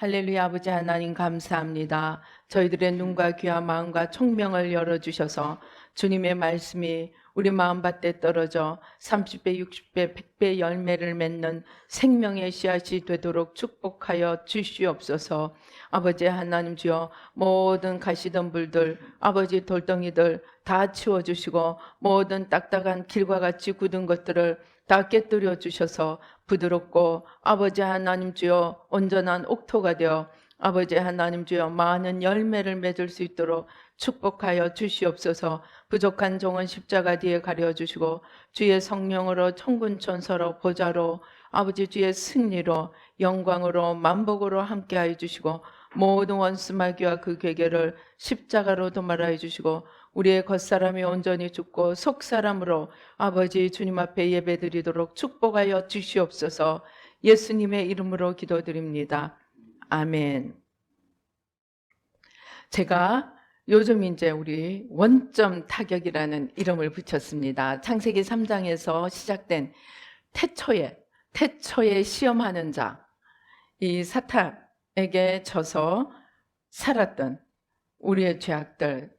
할렐루야. 아버지 하나님 감사합니다. 저희들의 눈과 귀와 마음과 총명을 열어주셔서 주님의 말씀이 우리 마음밭에 떨어져 30배, 60배, 100배 열매를 맺는 생명의 씨앗이 되도록 축복하여 주시옵소서. 아버지 하나님 주여, 모든 가시덤불들, 아버지 돌덩이들 다 치워주시고 모든 딱딱한 길과 같이 굳은 것들을 다 깨뜨려 주셔서 부드럽고 아버지 하나님 주여 온전한 옥토가 되어 아버지 하나님 주여 많은 열매를 맺을 수 있도록 축복하여 주시옵소서. 부족한 종은 십자가 뒤에 가려주시고 주의 성령으로 천군천사로 보좌로 아버지 주의 승리로 영광으로 만복으로 함께하여 주시고 모든 원수마귀와 그 괴계를 십자가로 도말하여 주시고 우리의 겉사람이 온전히 죽고 속사람으로 아버지 주님 앞에 예배드리도록 축복하여 주시옵소서. 예수님의 이름으로 기도드립니다. 아멘. 제가 요즘 이제 우리 원점 타격이라는 이름을 붙였습니다. 창세기 3장에서 시작된 태초에 시험하는 자, 이 사탄에게 져서 살았던 우리의 죄악들.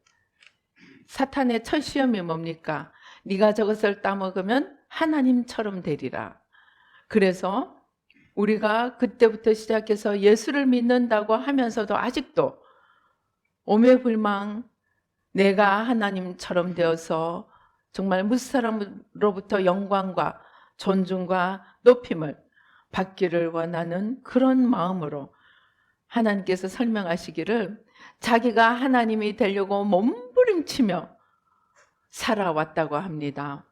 사탄의 첫 시험이 뭡니까? 네가 저것을 따먹으면 하나님처럼 되리라. 그래서 우리가 그때부터 시작해서 예수를 믿는다고 하면서도 아직도 오매불망 내가 하나님처럼 되어서 정말 무사람으로부터 영광과 존중과 높임을 받기를 원하는 그런 마음으로 하나님께서 설명하시기를 자기가 하나님이 되려고 몸부림치며 살아왔다고 합니다.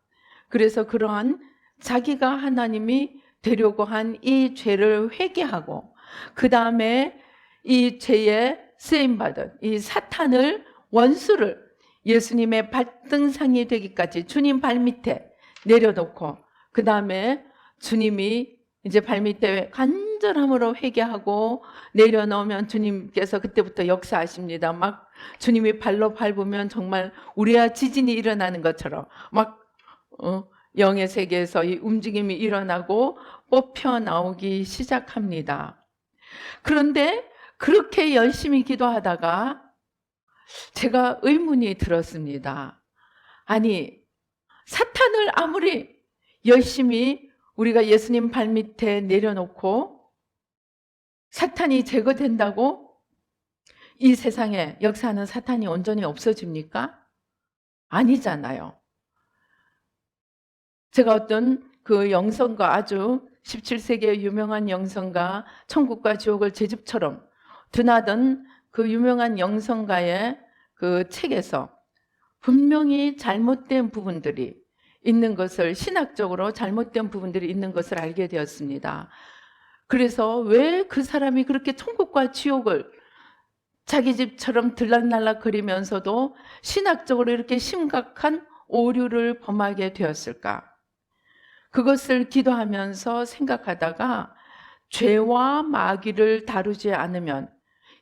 그래서 그러한 자기가 하나님이 되려고 한 이 죄를 회개하고 그 다음에 이 죄에 쓰임받은 이 사탄을 원수를 예수님의 발등상이 되기까지 주님 발밑에 내려놓고 그 다음에 주님이 이제 발밑에 간절함으로 회개하고 내려놓으면 주님께서 그때부터 역사하십니다. 막 주님이 발로 밟으면 정말 우리야 지진이 일어나는 것처럼 막 영의 세계에서 이 움직임이 일어나고 뽑혀 나오기 시작합니다. 그런데 그렇게 열심히 기도하다가 제가 의문이 들었습니다. 아니, 사탄을 아무리 열심히 우리가 예수님 발밑에 내려놓고 사탄이 제거된다고 이 세상에 역사하는 사탄이 온전히 없어집니까? 아니잖아요. 제가 어떤 그 영성가, 아주 17세기의 유명한 영성가, 천국과 지옥을 제 집처럼 드나든 그 유명한 영성가의 그 책에서 분명히 잘못된 부분들이 있는 것을, 신학적으로 잘못된 부분들이 있는 것을 알게 되었습니다. 그래서 왜 그 사람이 그렇게 천국과 지옥을 자기 집처럼 들락날락거리면서도 신학적으로 이렇게 심각한 오류를 범하게 되었을까? 그것을 기도하면서 생각하다가 죄와 마귀를 다루지 않으면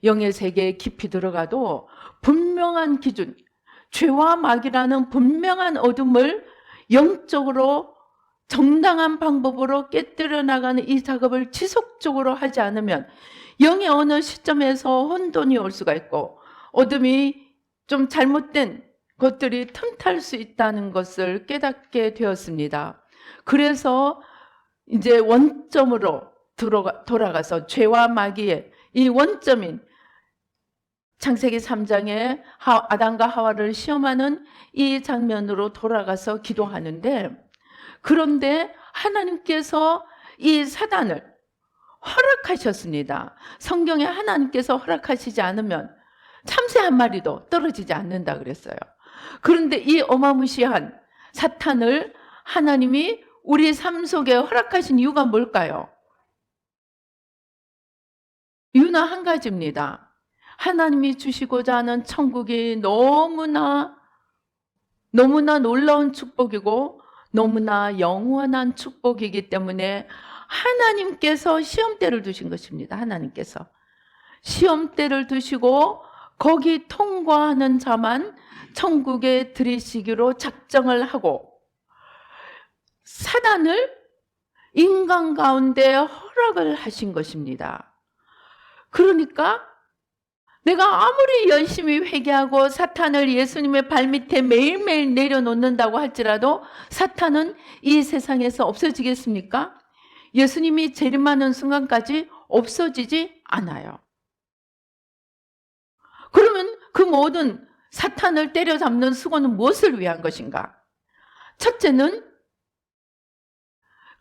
영의 세계에 깊이 들어가도 분명한 기준, 죄와 마귀라는 분명한 어둠을 영적으로 정당한 방법으로 깨뜨려 나가는 이 작업을 지속적으로 하지 않으면 영의 어느 시점에서 혼돈이 올 수가 있고 어둠이 좀 잘못된 것들이 틈탈 수 있다는 것을 깨닫게 되었습니다. 그래서 이제 원점으로 돌아가서 죄와 마귀의 이 원점인 창세기 3장에 아담과 하와를 시험하는 이 장면으로 돌아가서 기도하는데, 그런데 하나님께서 이 사단을 허락하셨습니다. 성경에 하나님께서 허락하시지 않으면 참새 한 마리도 떨어지지 않는다 그랬어요. 그런데 이 어마무시한 사탄을 하나님이 우리 삶 속에 허락하신 이유가 뭘까요? 이유는 한 가지입니다. 하나님이 주시고자 하는 천국이 너무나 놀라운 축복이고 너무나 영원한 축복이기 때문에 하나님께서 시험대를 두신 것입니다. 하나님께서 시험대를 두시고 거기 통과하는 자만 천국에 들이시기로 작정을 하고 사단을 인간 가운데 허락을 하신 것입니다. 그러니까 내가 아무리 열심히 회개하고 사탄을 예수님의 발밑에 매일매일 내려놓는다고 할지라도 사탄은 이 세상에서 없어지겠습니까? 예수님이 재림하는 순간까지 없어지지 않아요. 그러면 그 모든 사탄을 때려잡는 수고는 무엇을 위한 것인가? 첫째는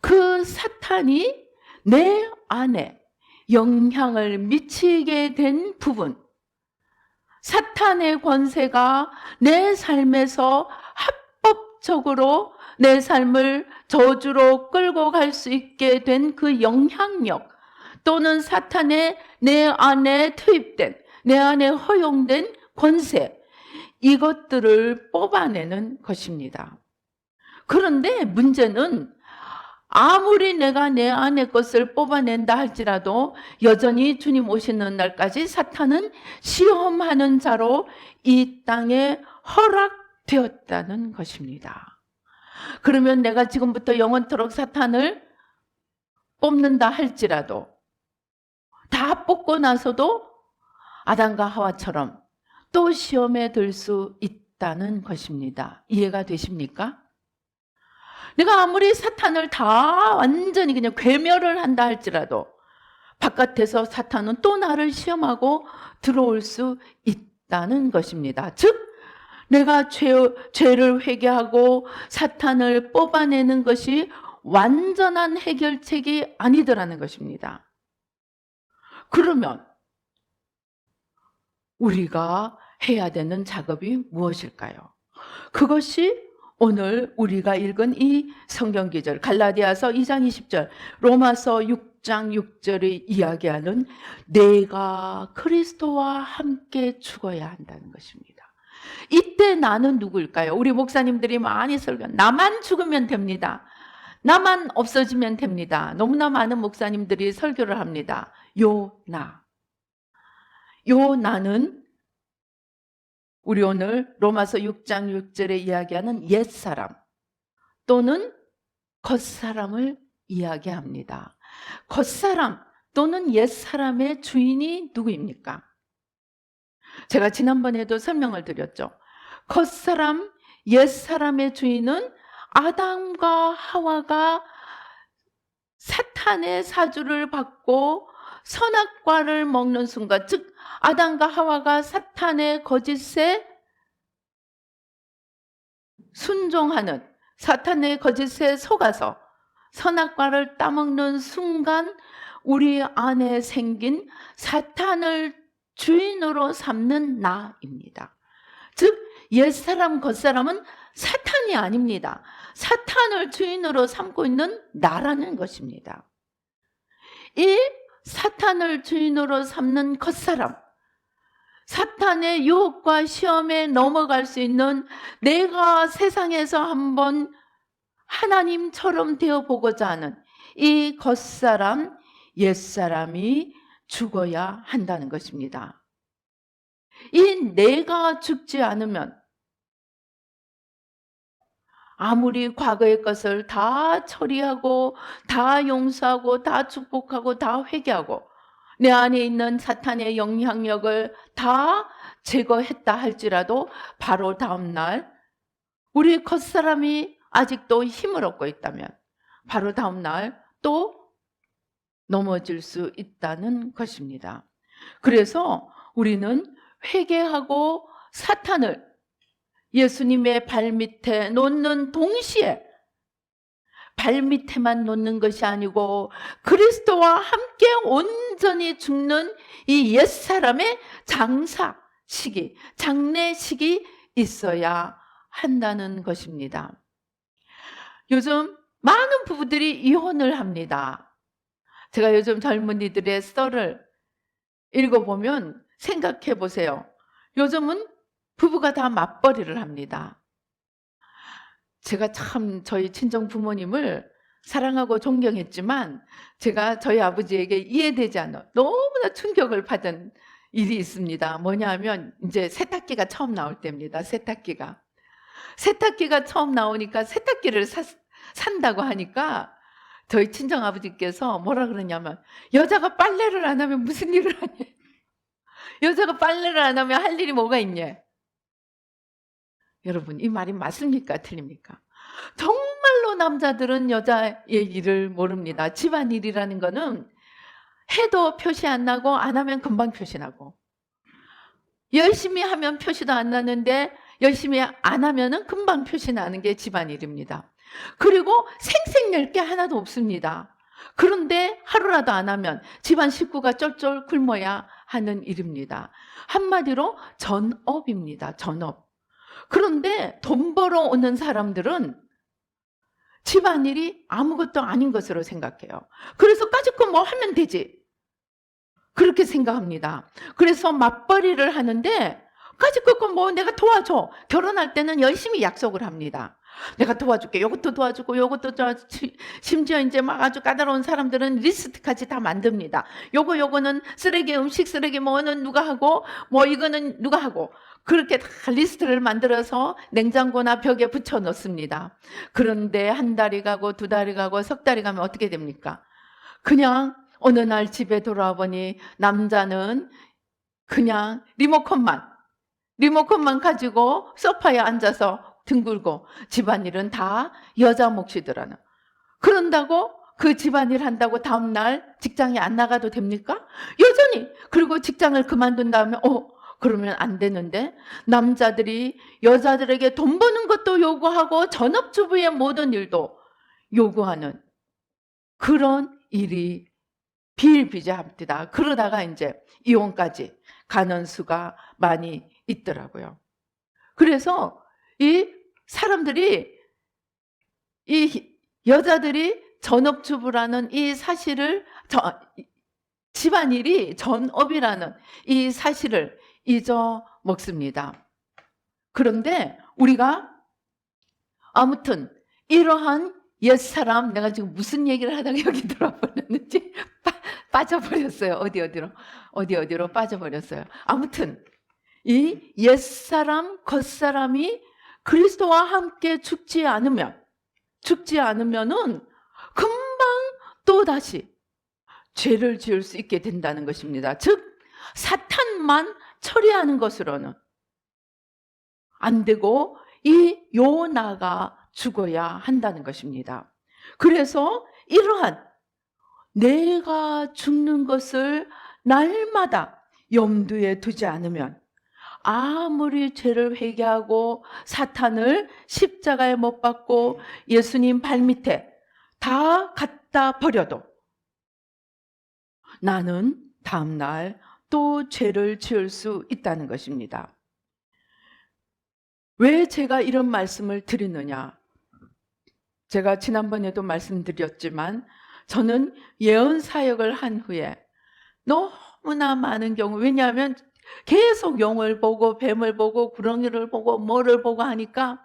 그 사탄이 내 안에 영향을 미치게 된 부분, 사탄의 권세가 내 삶에서 합법적으로 내 삶을 저주로 끌고 갈 수 있게 된 그 영향력, 또는 사탄의 내 안에 투입된, 내 안에 허용된 권세, 이것들을 뽑아내는 것입니다. 그런데 문제는 아무리 내가 내 안의 것을 뽑아낸다 할지라도 여전히 주님 오시는 날까지 사탄은 시험하는 자로 이 땅에 허락되었다는 것입니다. 그러면 내가 지금부터 영원토록 사탄을 뽑는다 할지라도 다 뽑고 나서도 아담과 하와처럼 또 시험에 들 수 있다는 것입니다. 이해가 되십니까? 내가 아무리 사탄을 다 완전히 그냥 괴멸을 한다 할지라도 바깥에서 사탄은 또 나를 시험하고 들어올 수 있다는 것입니다. 즉 내가 죄를 회개하고 사탄을 뽑아내는 것이 완전한 해결책이 아니더라는 것입니다. 그러면 우리가 해야 되는 작업이 무엇일까요? 그것이 오늘 우리가 읽은 이 성경 기절, 갈라디아서 2장 20절, 로마서 6장 6절이 이야기하는 내가 그리스도와 함께 죽어야 한다는 것입니다. 이때 나는 누구일까요? 우리 목사님들이 많이 설교, 나만 죽으면 됩니다. 나만 없어지면 됩니다. 너무나 많은 목사님들이 설교를 합니다. 요 나는 우리 오늘 로마서 6장 6절에 이야기하는 옛사람 또는 겉사람을 이야기합니다. 겉사람 또는 옛사람의 주인이 누구입니까? 제가 지난번에도 설명을 드렸죠. 겉사람, 옛사람의 주인은 아담과 하와가 사탄의 사주를 받고 선악과를 먹는 순간, 즉 아담과 하와가 사탄의 거짓에 순종하는, 사탄의 거짓에 속아서 선악과를 따먹는 순간 우리 안에 생긴 사탄을 주인으로 삼는 나입니다. 즉 옛사람 겉사람은 사탄이 아닙니다. 사탄을 주인으로 삼고 있는 나라는 것입니다. 이 사탄을 주인으로 삼는 겉사람, 사탄의 유혹과 시험에 넘어갈 수 있는 내가 세상에서 한번 하나님처럼 되어보고자 하는 이 겉사람, 옛사람이 죽어야 한다는 것입니다. 이 내가 죽지 않으면 아무리 과거의 것을 다 처리하고 다 용서하고 다 축복하고 다 회개하고 내 안에 있는 사탄의 영향력을 다 제거했다 할지라도 바로 다음 날 우리 겉사람이 아직도 힘을 얻고 있다면 바로 다음 날 또 넘어질 수 있다는 것입니다. 그래서 우리는 회개하고 사탄을 예수님의 발밑에 놓는 동시에 발밑에만 놓는 것이 아니고 그리스도와 함께 온전히 죽는 이 옛사람의 장례식이 있어야 한다는 것입니다. 요즘 많은 부부들이 이혼을 합니다. 제가 요즘 젊은이들의 썰을 읽어보면 생각해 보세요. 요즘은 부부가 다 맞벌이를 합니다. 제가 참 저희 친정 부모님을 사랑하고 존경했지만 제가 저희 아버지에게 이해되지 않아 너무나 충격을 받은 일이 있습니다. 뭐냐 하면 이제 세탁기가 처음 나올 때입니다. 세탁기가 처음 나오니까 세탁기를 산다고 하니까 저희 친정아버지께서 뭐라 그러냐면 여자가 빨래를 안 하면 무슨 일을 하냐. 여자가 빨래를 안 하면 할 일이 뭐가 있냐. 여러분 이 말이 맞습니까? 틀립니까? 정말로 남자들은 여자의 일을 모릅니다. 집안일이라는 거는 해도 표시 안 나고 안 하면 금방 표시 나고, 열심히 하면 표시도 안 나는데 열심히 안 하면은 금방 표시 나는 게 집안일입니다. 그리고 생색낼 게 하나도 없습니다. 그런데 하루라도 안 하면 집안 식구가 쫄쫄 굶어야 하는 일입니다. 한마디로 전업입니다. 전업. 그런데 돈 벌어 오는 사람들은 집안일이 아무것도 아닌 것으로 생각해요. 그래서 까짓거 뭐 하면 되지, 그렇게 생각합니다. 그래서 맞벌이를 하는데 까짓거 뭐 내가 도와줘. 결혼할 때는 열심히 약속을 합니다. 내가 도와줄게. 요것도 도와주고 요것도 도와주고. 심지어 이제 막 아주 까다로운 사람들은 리스트까지 다 만듭니다. 요거는 쓰레기, 음식 쓰레기 뭐는 누가 하고 뭐 이거는 누가 하고, 그렇게 다 리스트를 만들어서 냉장고나 벽에 붙여 놓습니다. 그런데 한 달이 가고 두 달이 가고 석 달이 가면 어떻게 됩니까? 그냥 어느 날 집에 돌아와 보니 남자는 그냥 리모컨만 가지고 소파에 앉아서 뒹굴고 집안일은 다 여자 몫이더라는. 그런다고 그 집안일 한다고 다음날 직장에 안 나가도 됩니까? 여전히. 그리고 직장을 그만둔 다음에 그러면 안 되는데, 남자들이 여자들에게 돈 버는 것도 요구하고 전업주부의 모든 일도 요구하는 그런 일이 비일비재합니다. 그러다가 이제 이혼까지 가는 수가 많이 있더라고요. 그래서 이 사람들이, 이 여자들이 전업주부라는 이 사실을, 집안일이 전업이라는 이 사실을 잊어먹습니다. 그런데 우리가 아무튼 이러한 옛사람, 내가 지금 무슨 얘기를 하다가 여기 들어버렸는지 빠져버렸어요. 어디로 빠져버렸어요. 아무튼 이 옛사람, 겉사람이 그리스도와 함께 죽지 않으면은 금방 또다시 죄를 지을 수 있게 된다는 것입니다. 즉 사탄만 처리하는 것으로는 안 되고 이 요나가 죽어야 한다는 것입니다. 그래서 이러한 내가 죽는 것을 날마다 염두에 두지 않으면 아무리 죄를 회개하고 사탄을 십자가에 못 박고 예수님 발밑에 다 갖다 버려도 나는 다음날 또 죄를 지을 수 있다는 것입니다. 왜 제가 이런 말씀을 드리느냐? 제가 지난번에도 말씀드렸지만 저는 예언 사역을 한 후에 너무나 많은 경우, 왜냐하면 계속 용을 보고 뱀을 보고 구렁이를 보고 뭐를 보고 하니까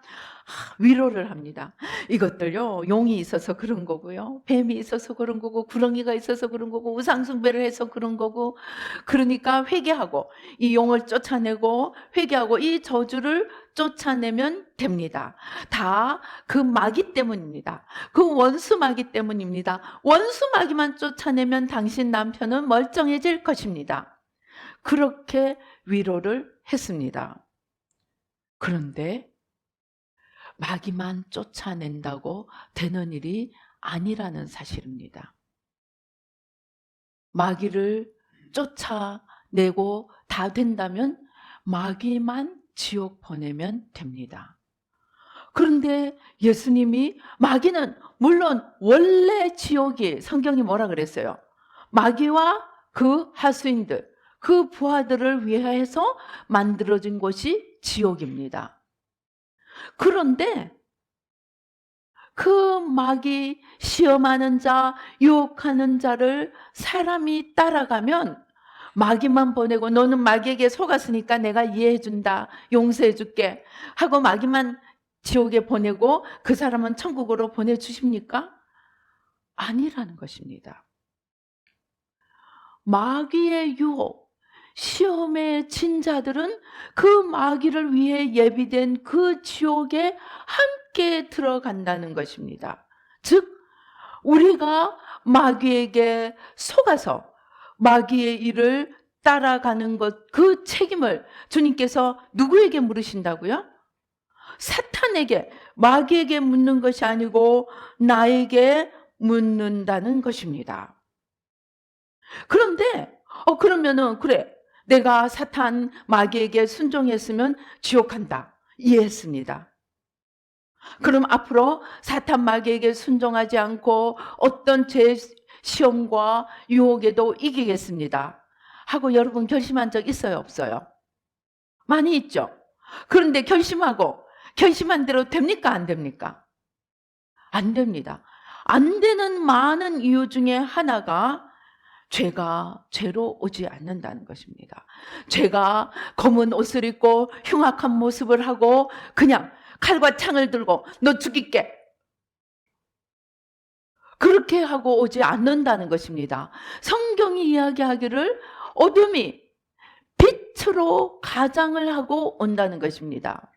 위로를 합니다. 이것들요, 용이 있어서 그런 거고요, 뱀이 있어서 그런 거고, 구렁이가 있어서 그런 거고, 우상숭배를 해서 그런 거고, 그러니까 회개하고 이 용을 쫓아내고 회개하고 이 저주를 쫓아내면 됩니다. 다 그 마귀 때문입니다. 그 원수 마귀 때문입니다. 원수 마귀만 쫓아내면 당신 남편은 멀쩡해질 것입니다. 그렇게 위로를 했습니다. 그런데 마귀만 쫓아낸다고 되는 일이 아니라는 사실입니다. 마귀를 쫓아내고 다 된다면 마귀만 지옥 보내면 됩니다. 그런데 예수님이 마귀는 물론 원래 지옥이, 성경이 뭐라 그랬어요? 마귀와 그 하수인들, 그 부하들을 위해서 만들어진 곳이 지옥입니다. 그런데 그 마귀 시험하는 자, 유혹하는 자를 사람이 따라가면 마귀만 보내고 너는 마귀에게 속았으니까 내가 이해해준다, 용서해줄게 하고 마귀만 지옥에 보내고 그 사람은 천국으로 보내주십니까? 아니라는 것입니다. 마귀의 유혹, 시험에 진 자들은 그 마귀를 위해 예비된 그 지옥에 함께 들어간다는 것입니다. 즉 우리가 마귀에게 속아서 마귀의 일을 따라가는 것, 그 책임을 주님께서 누구에게 물으신다고요? 사탄에게, 마귀에게 묻는 것이 아니고 나에게 묻는다는 것입니다. 그런데 그러면은 그래, 내가 사탄 마귀에게 순종했으면 지옥 간다, 이해했습니다. 그럼 앞으로 사탄 마귀에게 순종하지 않고 어떤 제 시험과 유혹에도 이기겠습니다 하고 여러분 결심한 적 있어요, 없어요? 많이 있죠. 그런데 결심한 대로 됩니까, 안 됩니까? 안 됩니다. 안 되는 많은 이유 중에 하나가 죄가 죄로 오지 않는다는 것입니다. 죄가 검은 옷을 입고 흉악한 모습을 하고 그냥 칼과 창을 들고 너 죽일게, 그렇게 하고 오지 않는다는 것입니다. 성경이 이야기하기를 어둠이 빛으로 가장을 하고 온다는 것입니다.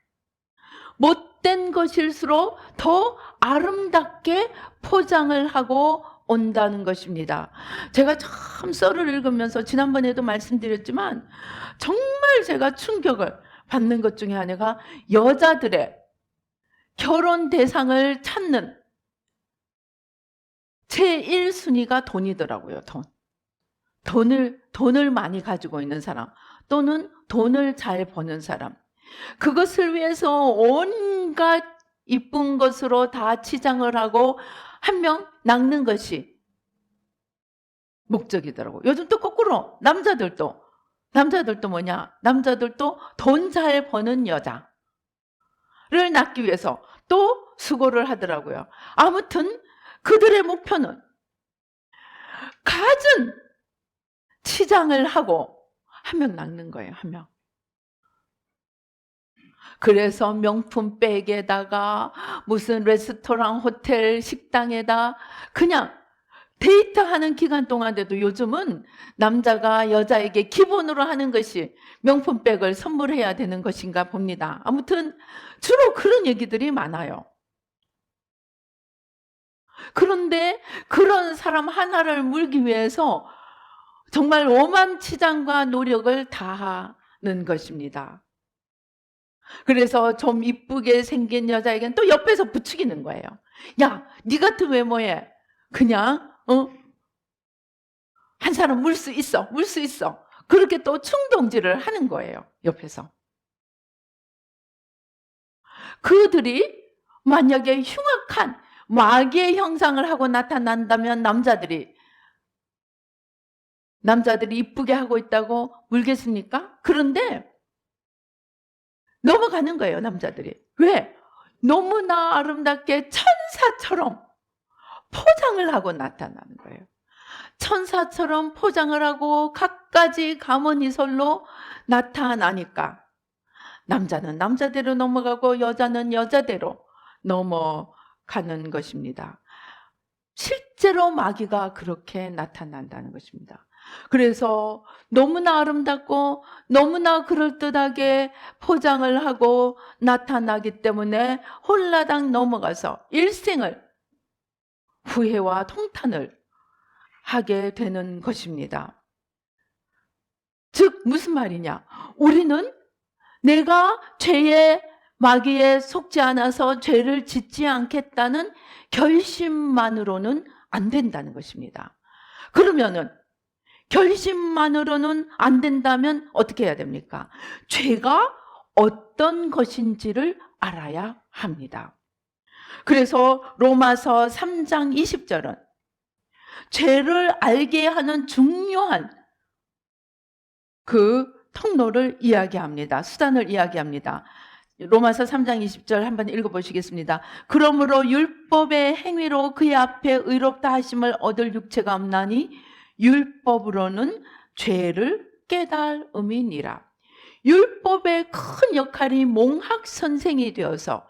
못된 것일수록 더 아름답게 포장을 하고 온다는 것입니다. 제가 참 썰을 읽으면서 지난번에도 말씀드렸지만 정말 제가 충격을 받는 것 중에 하나가 여자들의 결혼 대상을 찾는 제1순위가 돈이더라고요. 돈을 많이 가지고 있는 사람, 또는 돈을 잘 버는 사람. 그것을 위해서 온갖 이쁜 것으로 다 치장을 하고 한 명 낚는 것이 목적이더라고요. 요즘 또 거꾸로 남자들도 뭐냐? 남자들도 돈 잘 버는 여자를 낳기 위해서 또 수고를 하더라고요. 아무튼 그들의 목표는 갖은 치장을 하고 한 명 낚는 거예요, 한 명. 그래서 명품 백에다가 무슨 레스토랑, 호텔, 식당에다 그냥 데이트하는 기간 동안에도 요즘은 남자가 여자에게 기본으로 하는 것이 명품 백을 선물해야 되는 것인가 봅니다. 아무튼 주로 그런 얘기들이 많아요. 그런데 그런 사람 하나를 물기 위해서 정말 오만치장과 노력을 다하는 것입니다. 그래서 좀 이쁘게 생긴 여자에게는 또 옆에서 부추기는 거예요. 야, 네 같은 외모에 그냥 한 사람 물 수 있어. 그렇게 또 충동질을 하는 거예요, 옆에서. 그들이 만약에 흉악한 마귀의 형상을 하고 나타난다면 남자들이 이쁘게 하고 있다고 물겠습니까? 그런데 넘어가는 거예요, 남자들이. 왜? 너무나 아름답게 천사처럼 포장을 하고 나타나는 거예요. 천사처럼 포장을 하고 갖가지 가머니설로 나타나니까 남자는 남자대로 넘어가고 여자는 여자대로 넘어가는 것입니다. 실제로 마귀가 그렇게 나타난다는 것입니다. 그래서 너무나 아름답고 너무나 그럴듯하게 포장을 하고 나타나기 때문에 홀라당 넘어가서 일생을 후회와 통탄을 하게 되는 것입니다. 즉 무슨 말이냐? 우리는 내가 죄의 마귀에 속지 않아서 죄를 짓지 않겠다는 결심만으로는 안 된다는 것입니다. 그러면은 결심만으로는 안 된다면 어떻게 해야 됩니까? 죄가 어떤 것인지를 알아야 합니다. 그래서 로마서 3장 20절은 죄를 알게 하는 중요한 그 통로를 이야기합니다. 수단을 이야기합니다. 로마서 3장 20절 한번 읽어보시겠습니다. 그러므로 율법의 행위로 그의 앞에 의롭다 하심을 얻을 육체가 없나니 율법으로는 죄를 깨달음이니라. 율법의 큰 역할이 몽학 선생이 되어서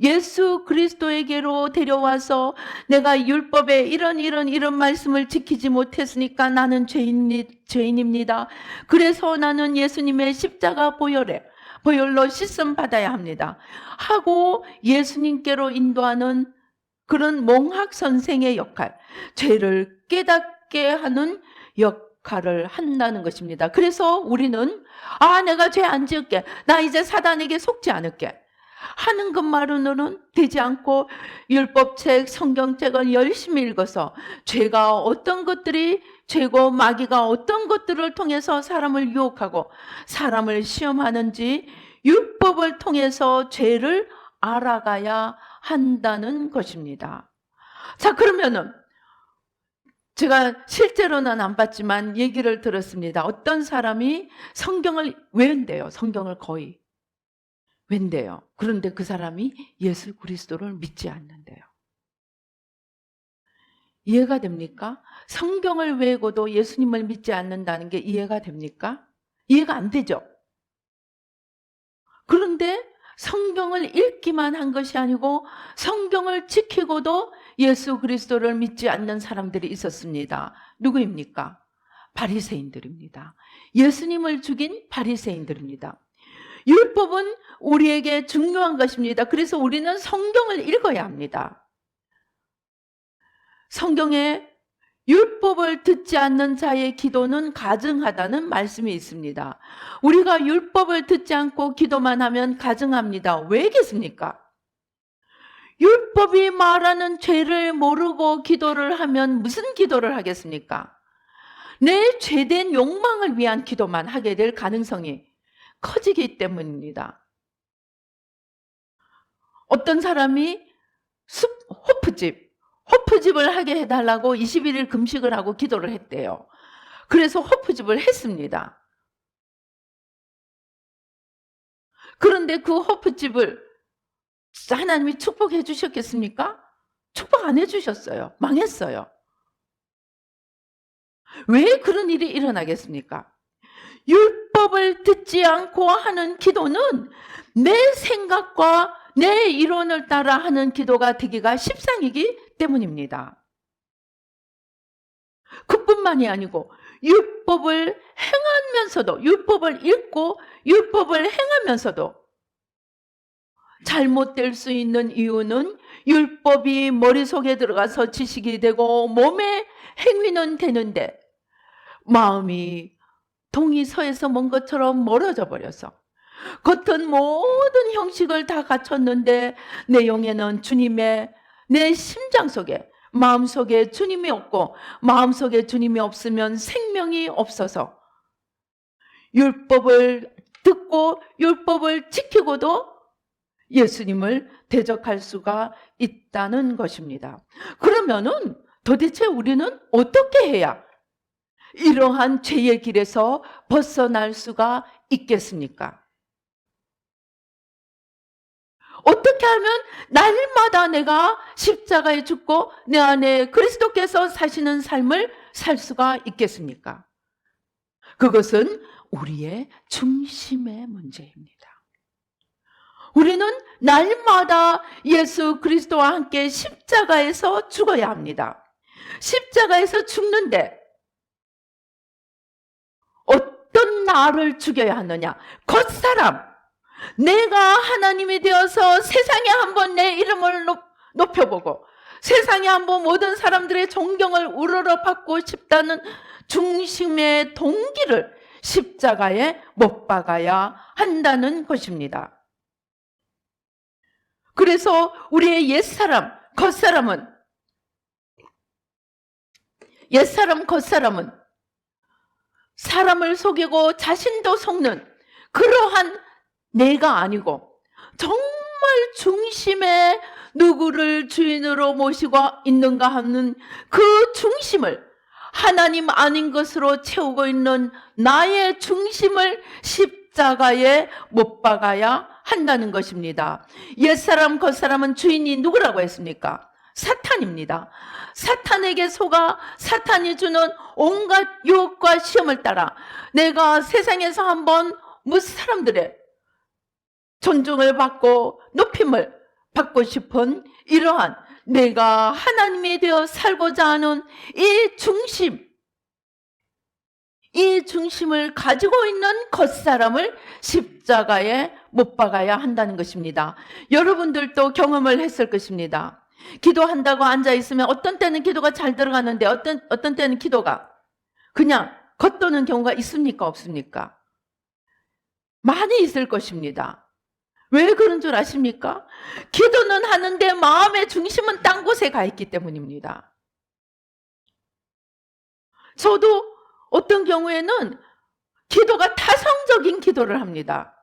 예수 그리스도에게로 데려와서 내가 율법에 이런 말씀을 지키지 못했으니까 나는 죄인입니다. 그래서 나는 예수님의 십자가 보혈로 씻음 받아야 합니다 하고 예수님께로 인도하는 그런 몽학 선생의 역할, 죄를 깨닫게 하는 역할을 한다는 것입니다. 그래서 우리는 내가 죄 안 지을게, 나 이제 사단에게 속지 않을게 하는 것만으로는 되지 않고 율법책, 성경책을 열심히 읽어서 죄가 어떤 것들이 죄고 마귀가 어떤 것들을 통해서 사람을 유혹하고 사람을 시험하는지 율법을 통해서 죄를 알아가야 한다는 것입니다. 자, 그러면은 제가 실제로는 안 봤지만 얘기를 들었습니다. 어떤 사람이 성경을 외운대요. 성경을 거의 웬대요. 그런데 그 사람이 예수 그리스도를 믿지 않는데요. 이해가 됩니까? 성경을 외고도 예수님을 믿지 않는다는 게 이해가 됩니까? 이해가 안 되죠. 그런데 성경을 읽기만 한 것이 아니고 성경을 지키고도 예수 그리스도를 믿지 않는 사람들이 있었습니다. 누구입니까? 바리새인들입니다. 예수님을 죽인 바리새인들입니다. 율법은 우리에게 중요한 것입니다. 그래서 우리는 성경을 읽어야 합니다. 성경에 율법을 듣지 않는 자의 기도는 가증하다는 말씀이 있습니다. 우리가 율법을 듣지 않고 기도만 하면 가증합니다. 왜겠습니까? 율법이 말하는 죄를 모르고 기도를 하면 무슨 기도를 하겠습니까? 내 죄된 욕망을 위한 기도만 하게 될 가능성이 커지기 때문입니다. 어떤 사람이 호프집을 하게 해달라고 21일 금식을 하고 기도를 했대요. 그래서 호프집을 했습니다. 그런데 그 호프집을 하나님이 축복해 주셨겠습니까? 축복 안 해주셨어요. 망했어요. 왜 그런 일이 일어나겠습니까? 율법을 듣지 않고 하는 기도는 내 생각과 내 이론을 따라 하는 기도가 되기가 십상이기 때문입니다. 그뿐만이 아니고 율법을 행하면서도, 율법을 읽고 율법을 행하면서도 잘못될 수 있는 이유는 율법이 머릿속에 들어가서 지식이 되고 몸의 행위는 되는데 마음이 동이 서에서 먼 것처럼 멀어져 버려서 겉은 모든 형식을 다 갖췄는데 내 영에는 주님의, 내 심장 속에, 마음 속에 주님이 없고 마음 속에 주님이 없으면 생명이 없어서 율법을 듣고 율법을 지키고도 예수님을 대적할 수가 있다는 것입니다. 그러면은 도대체 우리는 어떻게 해야 이러한 죄의 길에서 벗어날 수가 있겠습니까? 어떻게 하면 날마다 내가 십자가에 죽고 내 안에 그리스도께서 사시는 삶을 살 수가 있겠습니까? 그것은 우리의 중심의 문제입니다. 우리는 날마다 예수 그리스도와 함께 십자가에서 죽어야 합니다. 십자가에서 죽는데 어떤 나를 죽여야 하느냐? 겉사람, 내가 하나님이 되어서 세상에 한번 내 이름을 높여보고 세상에 한번 모든 사람들의 존경을 우러러받고 싶다는 중심의 동기를 십자가에 못 박아야 한다는 것입니다. 그래서 우리의 옛사람, 겉사람은 사람을 속이고 자신도 속는 그러한 내가 아니고 정말 중심에 누구를 주인으로 모시고 있는가 하는 그 중심을 하나님 아닌 것으로 채우고 있는 나의 중심을 십자가에 못 박아야 한다는 것입니다. 옛사람, 겉사람은 주인이 누구라고 했습니까? 사탄입니다. 사탄에게 속아 사탄이 주는 온갖 유혹과 시험을 따라 내가 세상에서 한번 무슨 사람들의 존중을 받고 높임을 받고 싶은 이러한 내가 하나님이 되어 살고자 하는 이 중심을 가지고 있는 겉사람을 십자가에 못 박아야 한다는 것입니다. 여러분들도 경험을 했을 것입니다. 기도한다고 앉아있으면 어떤 때는 기도가 잘 들어가는데 어떤 때는 기도가 그냥 겉도는 경우가 있습니까? 없습니까? 많이 있을 것입니다. 왜 그런 줄 아십니까? 기도는 하는데 마음의 중심은 딴 곳에 가 있기 때문입니다. 저도 어떤 경우에는 기도가 타성적인 기도를 합니다.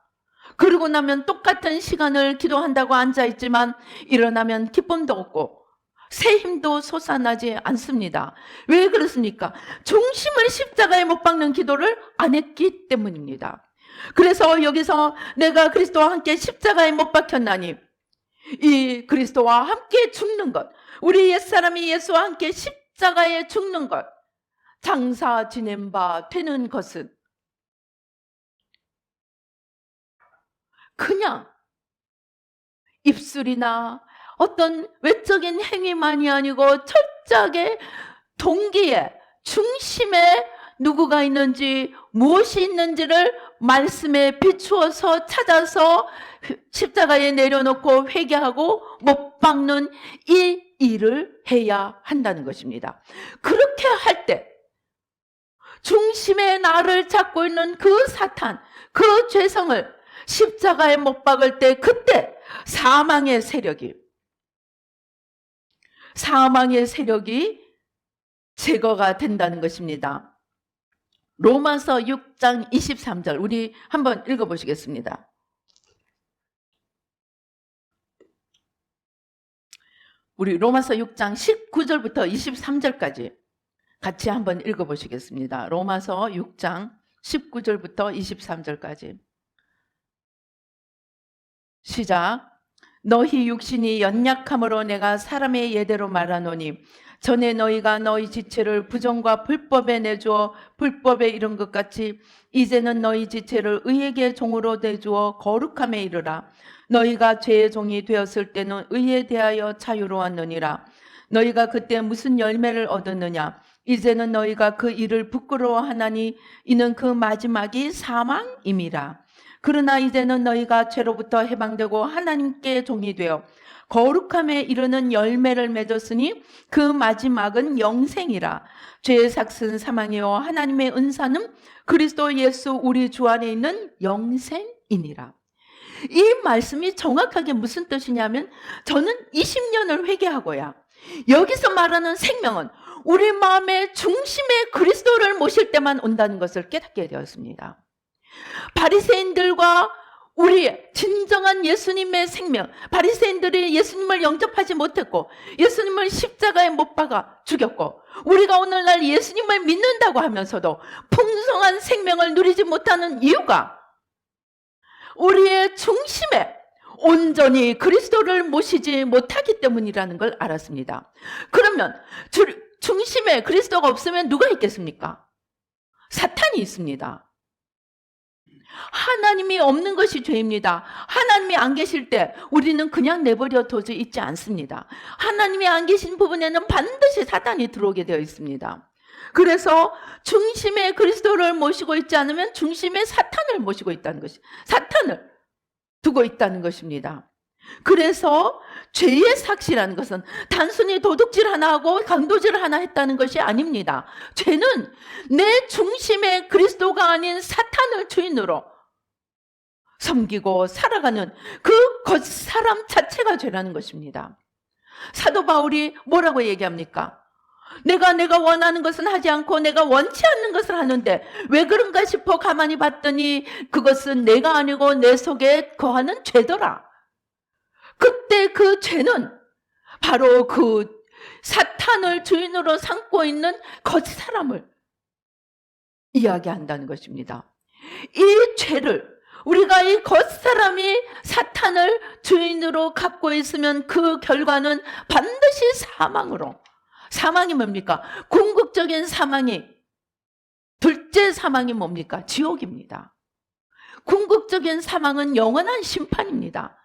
그러고 나면 똑같은 시간을 기도한다고 앉아있지만 일어나면 기쁨도 없고 새 힘도 솟아나지 않습니다. 왜 그렇습니까? 중심을 십자가에 못 박는 기도를 안 했기 때문입니다. 그래서 여기서 내가 그리스도와 함께 십자가에 못 박혔나니 이 그리스도와 함께 죽는 것, 우리 옛사람이 예수와 함께 십자가에 죽는 것, 장사 지낸 바 되는 것은 그냥 입술이나 어떤 외적인 행위만이 아니고 철저하게 동기에 중심에 누구가 있는지 무엇이 있는지를 말씀에 비추어서 찾아서 십자가에 내려놓고 회개하고 못 박는 이 일을 해야 한다는 것입니다. 그렇게 할 때 중심에 나를 잡고 있는 그 사탄, 그 죄성을 십자가에 못 박을 때 그때 사망의 세력이 제거가 된다는 것입니다. 로마서 6장 23절 우리 한번 읽어보시겠습니다. 우리 로마서 6장 19절부터 23절까지 같이 한번 읽어보시겠습니다. 로마서 6장 19절부터 23절까지 시작. 너희 육신이 연약함으로 내가 사람의 예대로 말하노니 전에 너희가 너희 지체를 부정과 불법에 내주어 불법에 이른 것 같이 이제는 너희 지체를 의에게 종으로 내주어 거룩함에 이르라. 너희가 죄의 종이 되었을 때는 의에 대하여 자유로웠느니라. 너희가 그때 무슨 열매를 얻었느냐? 이제는 너희가 그 일을 부끄러워하나니 이는 그 마지막이 사망임이라. 그러나 이제는 너희가 죄로부터 해방되고 하나님께 종이 되어 거룩함에 이르는 열매를 맺었으니 그 마지막은 영생이라. 죄의 삭은 사망이요 하나님의 은사는 그리스도 예수 우리 주 안에 있는 영생이니라. 이 말씀이 정확하게 무슨 뜻이냐면 저는 20년을 회개하고야 여기서 말하는 생명은 우리 마음의 중심에 그리스도를 모실 때만 온다는 것을 깨닫게 되었습니다. 바리새인들과 우리의 진정한 예수님의 생명, 바리새인들이 예수님을 영접하지 못했고 예수님을 십자가에 못 박아 죽였고 우리가 오늘날 예수님을 믿는다고 하면서도 풍성한 생명을 누리지 못하는 이유가 우리의 중심에 온전히 그리스도를 모시지 못하기 때문이라는 걸 알았습니다. 그러면 중심에 그리스도가 없으면 누가 있겠습니까? 사탄이 있습니다. 하나님이 없는 것이 죄입니다. 하나님이 안 계실 때 우리는 그냥 내버려 둬져 있지 않습니다. 하나님이 안 계신 부분에는 반드시 사탄이 들어오게 되어 있습니다. 그래서 중심에 그리스도를 모시고 있지 않으면 중심에 사탄을 모시고 있다는 것이 사탄을 두고 있다는 것입니다. 그래서 죄의 삭시라는 것은 단순히 도둑질 하나 하고 강도질 하나 했다는 것이 아닙니다. 죄는 내 중심에 그리스도가 아닌 사탄을 주인으로 섬기고 살아가는 그 사람 자체가 죄라는 것입니다. 사도 바울이 뭐라고 얘기합니까? 내가 원하는 것은 하지 않고 내가 원치 않는 것을 하는데 왜 그런가 싶어 가만히 봤더니 그것은 내가 아니고 내 속에 거하는 죄더라. 그때 그 죄는 바로 그 사탄을 주인으로 삼고 있는 거짓 사람을 이야기한다는 것입니다. 이 죄를 우리가 이 겉사람이 사탄을 주인으로 갖고 있으면 그 결과는 반드시 사망으로. 사망이 뭡니까? 궁극적인 사망이, 둘째 사망이 뭡니까? 지옥입니다. 궁극적인 사망은 영원한 심판입니다.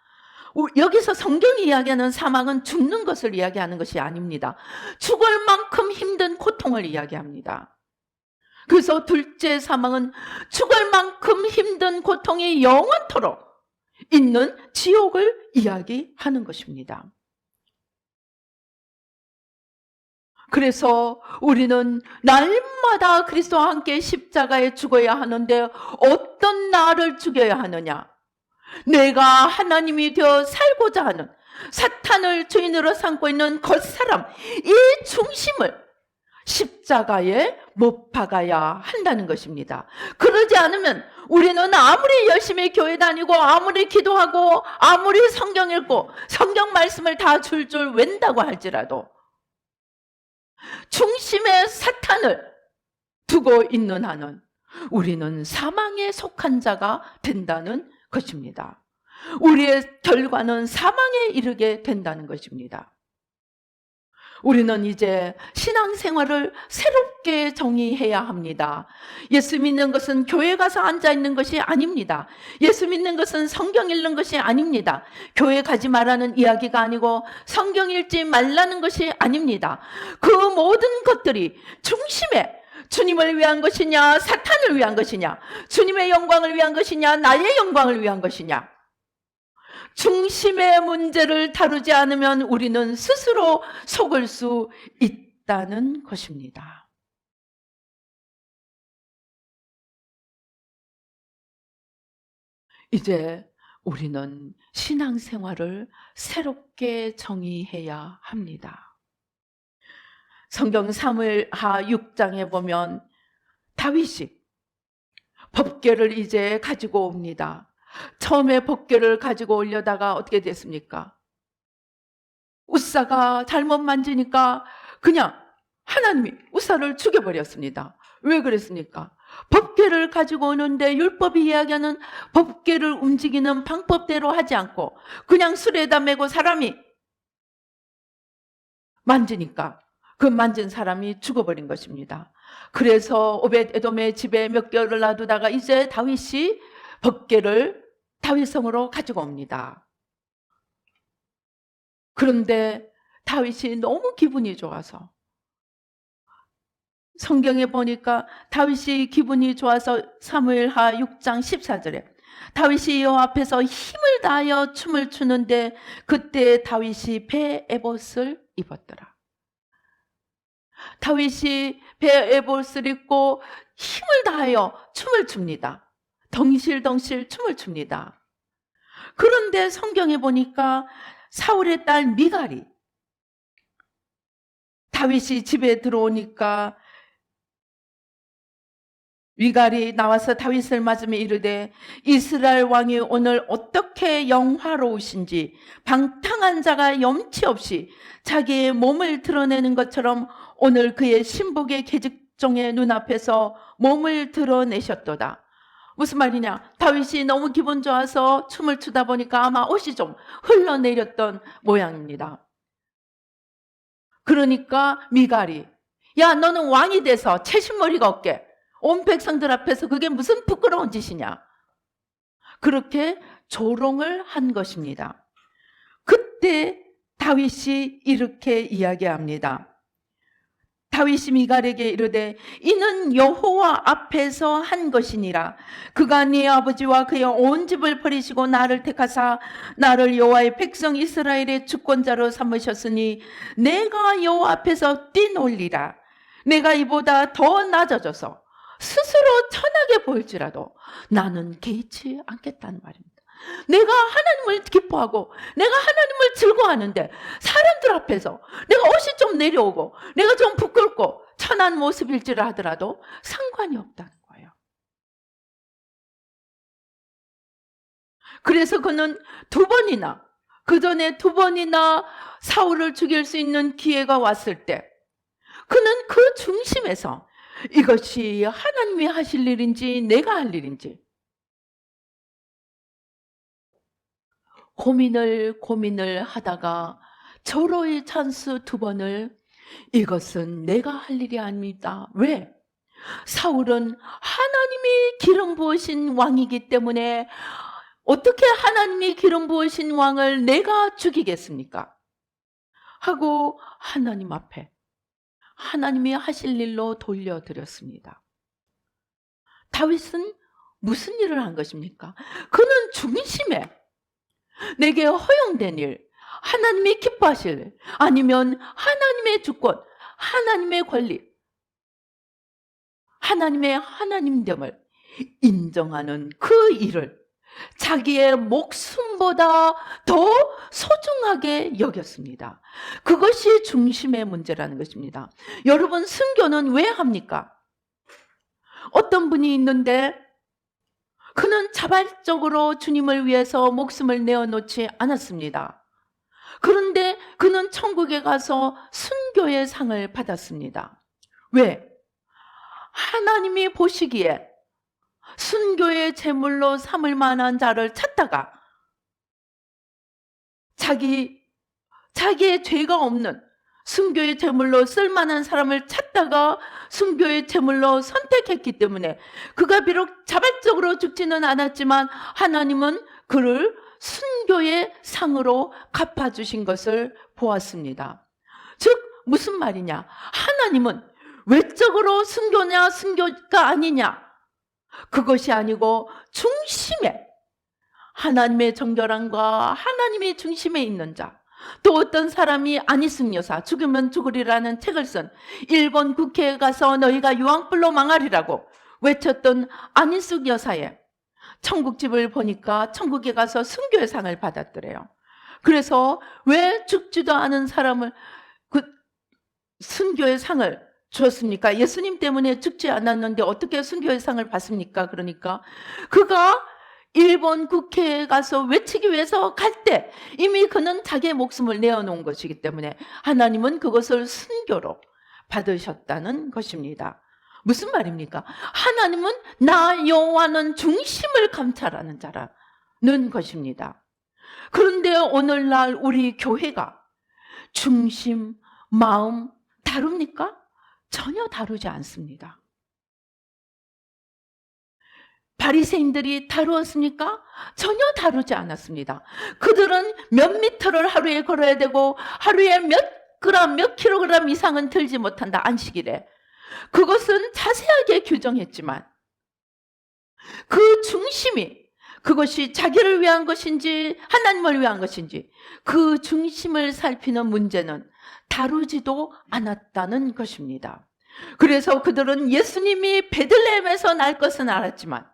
여기서 성경이 이야기하는 사망은 죽는 것을 이야기하는 것이 아닙니다. 죽을 만큼 힘든 고통을 이야기합니다. 그래서 둘째 사망은 죽을 만큼 힘든 고통이 영원토록 있는 지옥을 이야기하는 것입니다. 그래서 우리는 날마다 그리스도와 함께 십자가에 죽어야 하는데 어떤 나를 죽여야 하느냐? 내가 하나님이 되어 살고자 하는 사탄을 주인으로 삼고 있는 겉사람, 이 중심을 십자가에 못 박아야 한다는 것입니다. 그러지 않으면 우리는 아무리 열심히 교회 다니고 아무리 기도하고 아무리 성경 읽고 성경 말씀을 다 줄줄 웬다고 할지라도 중심에 사탄을 두고 있는 한은 우리는 사망에 속한 자가 된다는 것입니다. 우리의 결과는 사망에 이르게 된다는 것입니다. 우리는 이제 신앙생활을 새롭게 정의해야 합니다. 예수 믿는 것은 교회 가서 앉아있는 것이 아닙니다. 예수 믿는 것은 성경 읽는 것이 아닙니다. 교회 가지 말라는 이야기가 아니고 성경 읽지 말라는 것이 아닙니다. 그 모든 것들이 중심에 주님을 위한 것이냐, 사탄을 위한 것이냐, 주님의 영광을 위한 것이냐, 나의 영광을 위한 것이냐, 중심의 문제를 다루지 않으면 우리는 스스로 속을 수 있다는 것입니다. 이제 우리는 신앙생활을 새롭게 정의해야 합니다. 성경 사무엘하 6장에 보면 다윗이 법궤를 이제 가지고 옵니다. 처음에 법궤를 가지고 오려다가 어떻게 됐습니까? 우사가 잘못 만지니까 그냥 하나님이 우사를 죽여버렸습니다. 왜 그랬습니까? 법궤를 가지고 오는데 율법이 이야기하는 법궤를 움직이는 방법대로 하지 않고 그냥 술에다 메고 사람이 만지니까 그 만진 사람이 죽어버린 것입니다. 그래서 오벳에돔의 집에 몇 개월을 놔두다가 이제 다윗이 법궤를 다윗성으로 가지고 옵니다. 그런데 다윗이 너무 기분이 좋아서 성경에 보니까 다윗이 기분이 좋아서 사무엘하 6장 14절에 다윗이 여호와 앞에서 힘을 다하여 춤을 추는데 그때 다윗이 배 에봇을 입었더라. 다윗이 배 에봇을 입고 힘을 다하여 춤을 춥니다. 덩실덩실 춤을 춥니다. 그런데 성경에 보니까 사울의 딸 미갈이 다윗이 집에 들어오니까 미갈이 나와서 다윗을 맞으며 이르되 이스라엘 왕이 오늘 어떻게 영화로우신지 방탕한 자가 염치 없이 자기의 몸을 드러내는 것처럼 오늘 그의 신복의 계집종의 눈앞에서 몸을 드러내셨도다. 무슨 말이냐? 다윗이 너무 기분 좋아서 춤을 추다 보니까 아마 옷이 좀 흘러내렸던 모양입니다. 그러니까 미갈이 야 너는 왕이 돼서 채신머리가 없게 온 백성들 앞에서 그게 무슨 부끄러운 짓이냐? 그렇게 조롱을 한 것입니다. 그때 다윗이 이렇게 이야기합니다. 다윗이 미갈에게 이르되 이는 여호와 앞에서 한 것이니라. 그가 네 아버지와 그의 온 집을 버리시고 나를 택하사 나를 여호와의 백성 이스라엘의 주권자로 삼으셨으니 내가 여호와 앞에서 뛰놀리라. 내가 이보다 더 낮아져서 스스로 천하게 보일지라도 나는 개의치 않겠다는 말입니다. 내가 하나님을 기뻐하고 내가 하나님을 즐거워하는데 사람들 앞에서 내가 옷이 좀 내려오고 내가 좀 부끄럽고 천한 모습일지라 하더라도 상관이 없다는 거예요. 그래서 그는 두 번이나 그전에 두 번이나 사울을 죽일 수 있는 기회가 왔을 때 그는 그 중심에서 이것이 하나님이 하실 일인지 내가 할 일인지 고민을 하다가 절호의 찬스 두 번을 이것은 내가 할 일이 아닙니다. 왜? 사울은 하나님이 기름 부으신 왕이기 때문에 어떻게 하나님이 기름 부으신 왕을 내가 죽이겠습니까? 하고 하나님 앞에 하나님이 하실 일로 돌려드렸습니다. 다윗은 무슨 일을 한 것입니까? 그는 중심에 내게 허용된 일, 하나님이 기뻐하실 일, 아니면 하나님의 주권, 하나님의 권리, 하나님의 하나님됨을 인정하는 그 일을 자기의 목숨보다 더 소중하게 여겼습니다. 그것이 중심의 문제라는 것입니다. 여러분, 순교는 왜 합니까? 어떤 분이 있는데 그는 자발적으로 주님을 위해서 목숨을 내어놓지 않았습니다. 그런데 그는 천국에 가서 순교의 상을 받았습니다. 왜? 하나님이 보시기에 순교의 제물로 삼을 만한 자를 찾다가 자기의 죄가 없는 순교의 제물로 쓸만한 사람을 찾다가 순교의 제물로 선택했기 때문에 그가 비록 자발적으로 죽지는 않았지만 하나님은 그를 순교의 상으로 갚아주신 것을 보았습니다. 즉 무슨 말이냐? 하나님은 외적으로 순교냐 순교가 아니냐, 그것이 아니고 중심에, 하나님의 정결함과 하나님의 중심에 있는 자, 또 어떤 사람이 안희숙 여사, 죽으면 죽으리라는 책을 쓴 일본 국회에 가서 너희가 유황불로 망하리라고 외쳤던 안희숙 여사의 천국집을 보니까 천국에 가서 순교의 상을 받았더래요. 그래서 왜 죽지도 않은 사람을 그 순교의 상을 주었습니까? 예수님 때문에 죽지 않았는데 어떻게 순교의 상을 받습니까? 그러니까 그가 일본 국회에 가서 외치기 위해서 갈 때 이미 그는 자기의 목숨을 내어놓은 것이기 때문에 하나님은 그것을 순교로 받으셨다는 것입니다. 무슨 말입니까? 하나님은 나 여호와는 중심을 감찰하는 자라는 것입니다. 그런데 오늘날 우리 교회가 중심, 마음 다룹니까? 전혀 다루지 않습니다. 바리새인들이 다루었습니까? 전혀 다루지 않았습니다. 그들은 몇 미터를 하루에 걸어야 되고 하루에 몇 그램, 몇 킬로그램 이상은 들지 못한다, 안식일에. 그것은 자세하게 규정했지만 그 중심이, 그것이 자기를 위한 것인지 하나님을 위한 것인지 그 중심을 살피는 문제는 다루지도 않았다는 것입니다. 그래서 그들은 예수님이 베들레헴에서 날 것은 알았지만,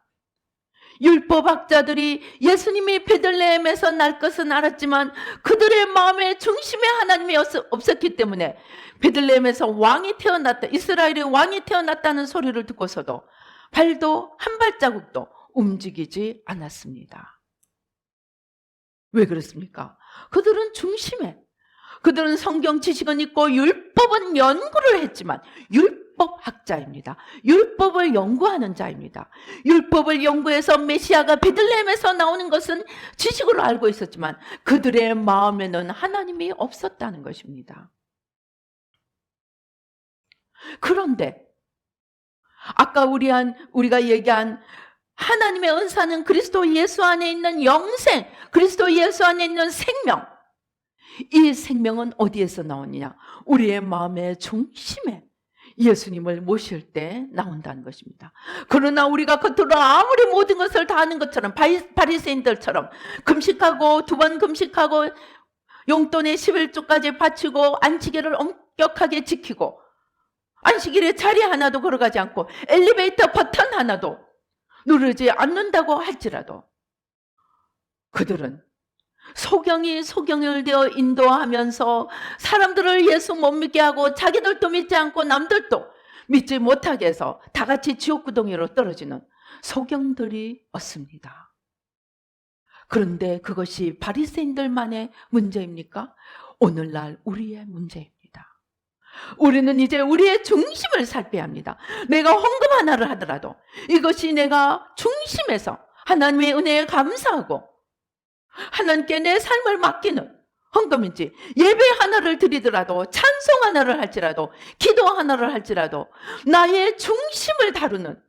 율법학자들이 예수님이 베들레헴에서 날 것은 알았지만 그들의 마음의 중심에 하나님이 없었기 때문에 베들레헴에서 왕이 태어났다, 이스라엘의 왕이 태어났다는 소리를 듣고서도 발도 한 발자국도 움직이지 않았습니다. 왜 그렇습니까? 그들은 중심에, 그들은 성경 지식은 있고 율법은 연구를 했지만 율법학자입니다. 율법을 연구하는 자입니다. 율법을 연구해서 메시아가 베들레헴에서 나오는 것은 지식으로 알고 있었지만 그들의 마음에는 하나님이 없었다는 것입니다. 그런데 아까 우리가 얘기한 하나님의 은사는 그리스도 예수 안에 있는 영생, 그리스도 예수 안에 있는 생명, 이 생명은 어디에서 나오느냐? 우리의 마음의 중심에 예수님을 모실 때 나온다는 것입니다. 그러나 우리가 겉으로 아무리 모든 것을 다 하는 것처럼, 바리새인들처럼 금식하고 2번 금식하고 용돈의 11조까지 바치고 안식일을 엄격하게 지키고 안식일에 자리 하나도 걸어가지 않고 엘리베이터 버튼 하나도 누르지 않는다고 할지라도 그들은 소경을 되어 인도하면서 사람들을 예수 못 믿게 하고 자기들도 믿지 않고 남들도 믿지 못하게 해서 다 같이 지옥구덩이로 떨어지는 소경들이 없습니다. 그런데 그것이 바리새인들만의 문제입니까? 오늘날 우리의 문제입니다. 우리는 이제 우리의 중심을 살펴야 합니다. 내가 헌금 하나를 하더라도 이것이 내가 중심에서 하나님의 은혜에 감사하고 하나님께 내 삶을 맡기는 헌금인지, 예배 하나를 드리더라도, 찬송 하나를 할지라도, 기도 하나를 할지라도 나의 중심을 다루는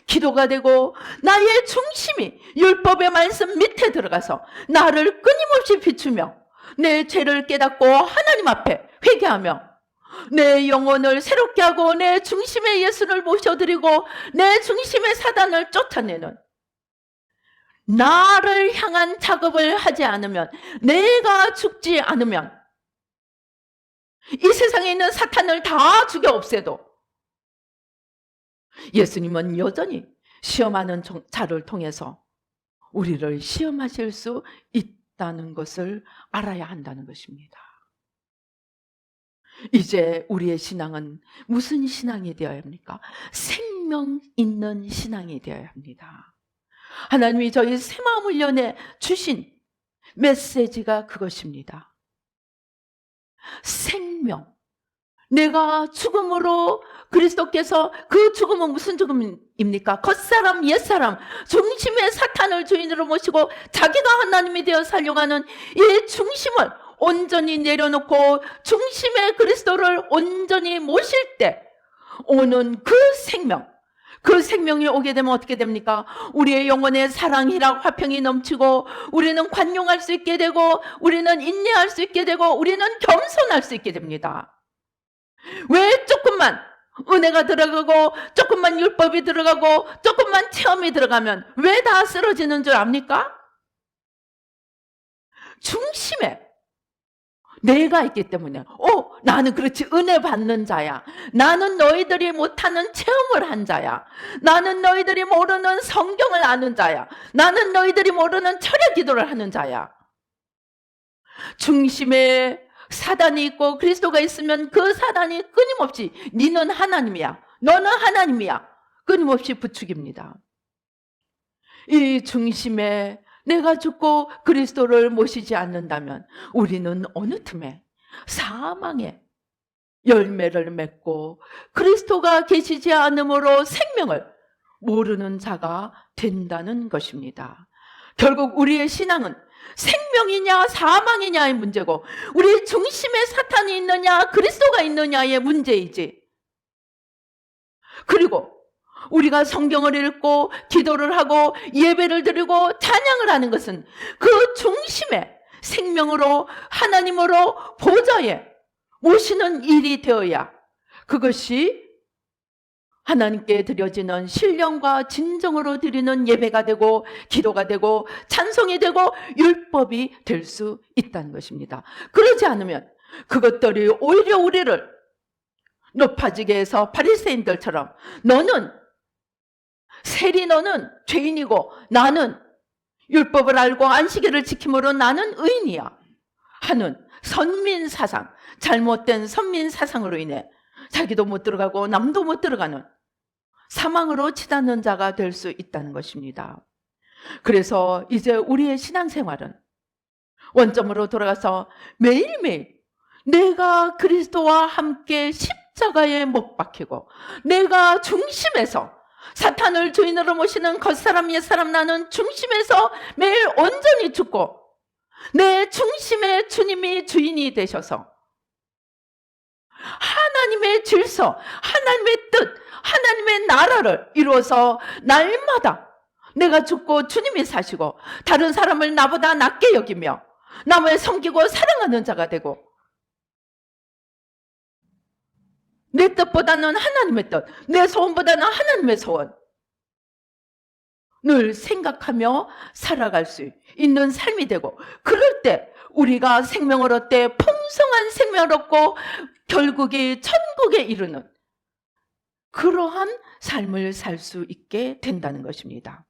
기도가 되고 나의 중심이 율법의 말씀 밑에 들어가서 나를 끊임없이 비추며 내 죄를 깨닫고 하나님 앞에 회개하며 내 영혼을 새롭게 하고 내 중심의 예수를 모셔드리고 내 중심의 사단을 쫓아내는, 나를 향한 작업을 하지 않으면, 내가 죽지 않으면 이 세상에 있는 사탄을 다 죽여 없애도 예수님은 여전히 시험하는 자를 통해서 우리를 시험하실 수 있다는 것을 알아야 한다는 것입니다. 이제 우리의 신앙은 무슨 신앙이 되어야 합니까? 생명 있는 신앙이 되어야 합니다. 하나님이 저희 새마음 훈련에 주신 메시지가 그것입니다. 생명. 내가 죽음으로 그리스도께서 그 죽음은 무슨 죽음입니까? 겉사람 옛사람 중심의 사탄을 주인으로 모시고 자기가 하나님이 되어 살려가는 이 중심을 온전히 내려놓고 중심의 그리스도를 온전히 모실 때 오는 그 생명, 그 생명이 오게 되면 어떻게 됩니까? 우리의 영혼에 사랑이랑 화평이 넘치고 우리는 관용할 수 있게 되고 우리는 인내할 수 있게 되고 우리는 겸손할 수 있게 됩니다. 왜 조금만 은혜가 들어가고 조금만 율법이 들어가고 조금만 체험이 들어가면 왜 다 쓰러지는 줄 압니까? 중심에 내가 있기 때문에 나는 그렇지 은혜 받는 자야. 나는 너희들이 못하는 체험을 한 자야. 나는 너희들이 모르는 성경을 아는 자야. 나는 너희들이 모르는 철야 기도를 하는 자야. 중심에 사단이 있고 그리스도가 있으면 그 사단이 끊임없이 너는 하나님이야. 너는 하나님이야. 끊임없이 부추깁니다. 이 중심에 내가 죽고 그리스도를 모시지 않는다면 우리는 어느 틈에 사망의 열매를 맺고 그리스도가 계시지 않음으로 생명을 모르는 자가 된다는 것입니다. 결국 우리의 신앙은 생명이냐 사망이냐의 문제고 우리 중심에 사탄이 있느냐 그리스도가 있느냐의 문제이지. 그리고 우리가 성경을 읽고 기도를 하고 예배를 드리고 찬양을 하는 것은 그 중심에 생명으로 하나님으로 보좌에 모시는 일이 되어야 그것이 하나님께 드려지는 신령과 진정으로 드리는 예배가 되고 기도가 되고 찬송이 되고 율법이 될 수 있다는 것입니다. 그러지 않으면 그것들이 오히려 우리를 높아지게 해서 바리새인들처럼 너는 세리 너는 죄인이고 나는 율법을 알고 안식일을 지킴으로 나는 의인이야 하는 선민사상, 잘못된 선민사상으로 인해 자기도 못 들어가고 남도 못 들어가는 사망으로 치닫는 자가 될 수 있다는 것입니다. 그래서 이제 우리의 신앙생활은 원점으로 돌아가서 매일매일 내가 그리스도와 함께 십자가에 못 박히고 내가 중심에서 사탄을 주인으로 모시는 겉사람 옛사람 나는 중심에서 매일 온전히 죽고 내 중심의 주님이 주인이 되셔서 하나님의 질서, 하나님의 뜻, 하나님의 나라를 이루어서 날마다 내가 죽고 주님이 사시고 다른 사람을 나보다 낮게 여기며 남을 섬기고 사랑하는 자가 되고 내 뜻보다는 하나님의 뜻, 내 소원보다는 하나님의 소원 늘 생각하며 살아갈 수 있는 삶이 되고 그럴 때 우리가 생명을 얻되 풍성한 생명을 얻고 결국에 천국에 이르는 그러한 삶을 살 수 있게 된다는 것입니다.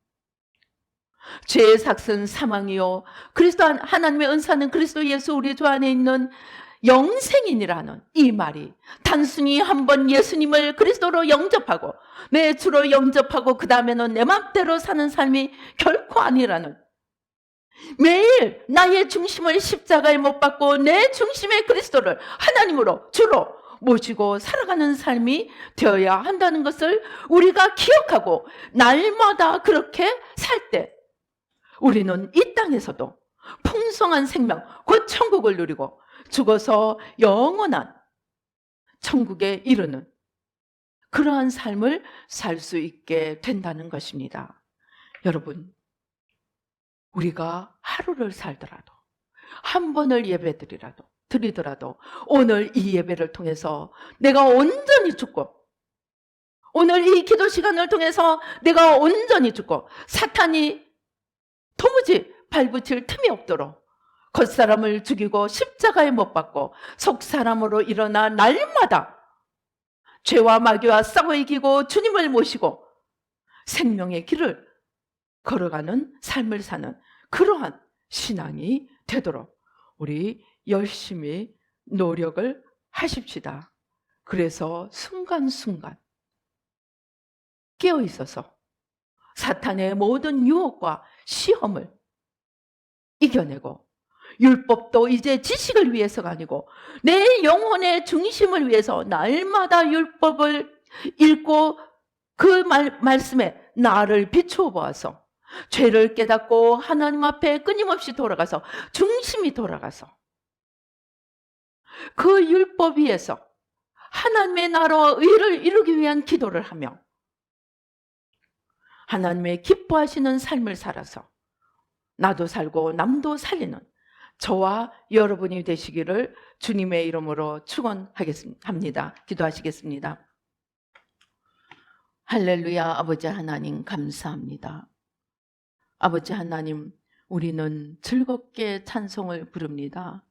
죄의 삭은 사망이요 그리스도 하나님의 은사는 그리스도 예수 우리 주 안에 있는 영생이니라는 이 말이 단순히 한번 예수님을 그리스도로 영접하고 내 주로 영접하고 그 다음에는 내 맘대로 사는 삶이 결코 아니라는 매일 나의 중심을 십자가에 못 박고 내 중심의 그리스도를 하나님으로 주로 모시고 살아가는 삶이 되어야 한다는 것을 우리가 기억하고 날마다 그렇게 살 때 우리는 이 땅에서도 풍성한 생명 곧 천국을 누리고 죽어서 영원한 천국에 이르는 그러한 삶을 살 수 있게 된다는 것입니다. 여러분, 우리가 하루를 살더라도 한 번을 드리더라도 오늘 이 예배를 통해서 내가 온전히 죽고 오늘 이 기도 시간을 통해서 내가 온전히 죽고 사탄이 도무지 발붙일 틈이 없도록 겉사람을 죽이고 십자가에 못 박고 속사람으로 일어나 날마다 죄와 마귀와 싸워 이기고 주님을 모시고 생명의 길을 걸어가는 삶을 사는 그러한 신앙이 되도록 우리 열심히 노력을 하십시다. 그래서 순간순간 깨어 있어서 사탄의 모든 유혹과 시험을 이겨내고, 율법도 이제 지식을 위해서가 아니고 내 영혼의 중심을 위해서 날마다 율법을 읽고 그 말씀에 나를 비추어 보아서 죄를 깨닫고 하나님 앞에 끊임없이 돌아가서 중심이 돌아가서 그 율법 위에서 하나님의 나라와 의를 이루기 위한 기도를 하며 하나님의 기뻐하시는 삶을 살아서 나도 살고 남도 살리는 저와 여러분이 되시기를 주님의 이름으로 축원하겠습니다. 기도하시겠습니다. 할렐루야. 아버지 하나님 감사합니다. 아버지 하나님, 우리는 즐겁게 찬송을 부릅니다.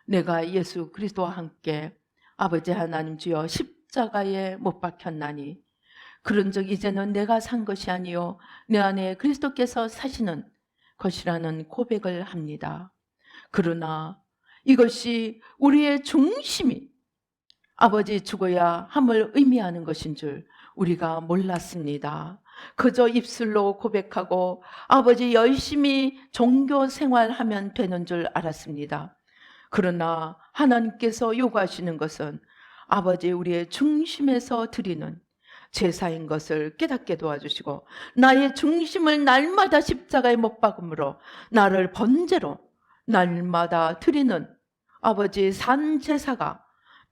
내가 예수 그리스도와 함께 아버지 하나님 주여 십자가에 못 박혔나니 그런즉 이제는 내가 산 것이 아니요 내 안에 그리스도께서 사시는 것이라는 고백을 합니다. 그러나 이것이 우리의 중심이 아버지 죽어야 함을 의미하는 것인 줄 우리가 몰랐습니다. 그저 입술로 고백하고 아버지 열심히 종교 생활하면 되는 줄 알았습니다. 그러나 하나님께서 요구하시는 것은 아버지 우리의 중심에서 드리는 제사인 것을 깨닫게 도와주시고 나의 중심을 날마다 십자가에 못 박음으로 나를 번제로 날마다 드리는 아버지 산 제사가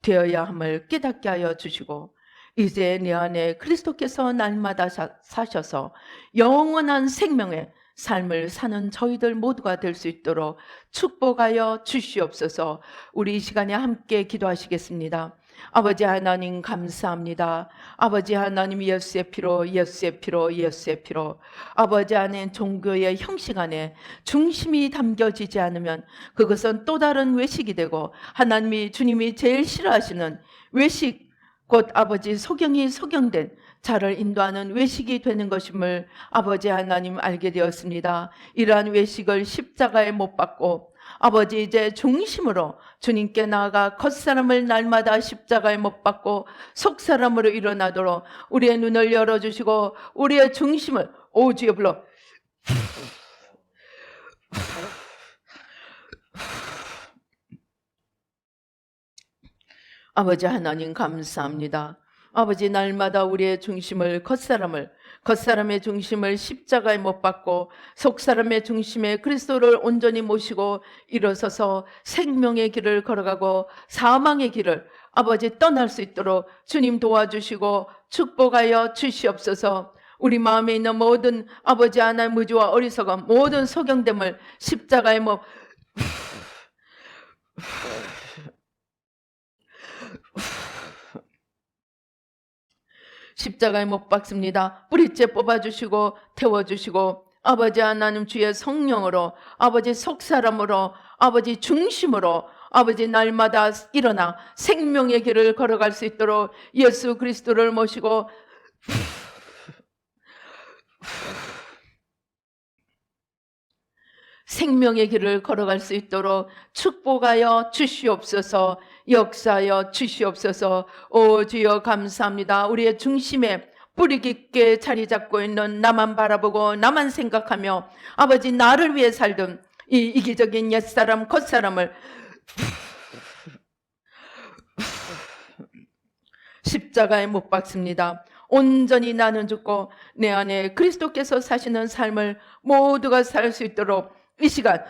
되어야 함을 깨닫게 하여 주시고 이제 내 안에 그리스도께서 날마다 사셔서 영원한 생명의 삶을 사는 저희들 모두가 될 수 있도록 축복하여 주시옵소서. 우리 이 시간에 함께 기도하시겠습니다. 아버지 하나님 감사합니다. 아버지 하나님 예수의 피로 예수의 피로 예수의 피로 아버지 안에 종교의 형식 안에 중심이 담겨지지 않으면 그것은 또 다른 외식이 되고 하나님이 주님이 제일 싫어하시는 외식 곧 아버지 소경이 소경된 자를 인도하는 외식이 되는 것임을 아버지 하나님 알게 되었습니다. 이러한 외식을 십자가에 못 박고 아버지 이제 중심으로 주님께 나아가 겉사람을 날마다 십자가에 못 박고 속사람으로 일어나도록 우리의 눈을 열어주시고 우리의 중심을 오주여 불러 아버지 하나님 감사합니다. 아버지 날마다 우리의 중심을 겉사람의 중심을 십자가에 못 박고 속사람의 중심에 그리스도를 온전히 모시고 일어서서 생명의 길을 걸어가고 사망의 길을 아버지 떠날 수 있도록 주님 도와주시고 축복하여 주시옵소서. 우리 마음에 있는 모든 아버지 하나의 무지와 어리석음 모든 소경됨을 십자가에 못 십자가에 못 박습니다. 뿌리째 뽑아주시고 태워주시고 아버지 하나님 주의 성령으로 아버지 속사람으로 아버지 중심으로 아버지 날마다 일어나 생명의 길을 걸어갈 수 있도록 예수 그리스도를 모시고 생명의 길을 걸어갈 수 있도록 축복하여 주시옵소서. 역사하여 주시옵소서. 오 주여 감사합니다. 우리의 중심에 뿌리 깊게 자리 잡고 있는 나만 바라보고 나만 생각하며 아버지 나를 위해 살던 이 이기적인 옛사람 겉사람을 십자가에 못 박습니다. 온전히 나는 죽고 내 안에 그리스도께서 사시는 삶을 모두가 살 수 있도록 이 시간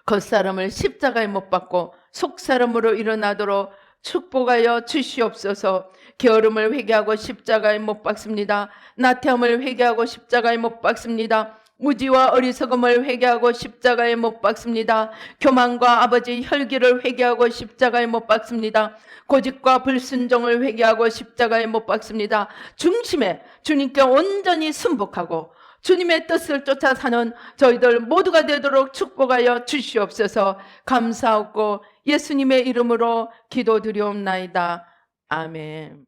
겉사람을 십자가에 못 박고 속사람으로 일어나도록 축복하여 주시옵소서. 게으름을 회개하고 십자가에 못 박습니다. 나태함을 회개하고 십자가에 못 박습니다. 무지와 어리석음을 회개하고 십자가에 못 박습니다. 교만과 아버지 혈기를 회개하고 십자가에 못 박습니다. 고집과 불순종을 회개하고 십자가에 못 박습니다. 중심에 주님께 온전히 순복하고 주님의 뜻을 쫓아 사는 저희들 모두가 되도록 축복하여 주시옵소서. 감사하고 예수님의 이름으로 기도드리옵나이다. 아멘.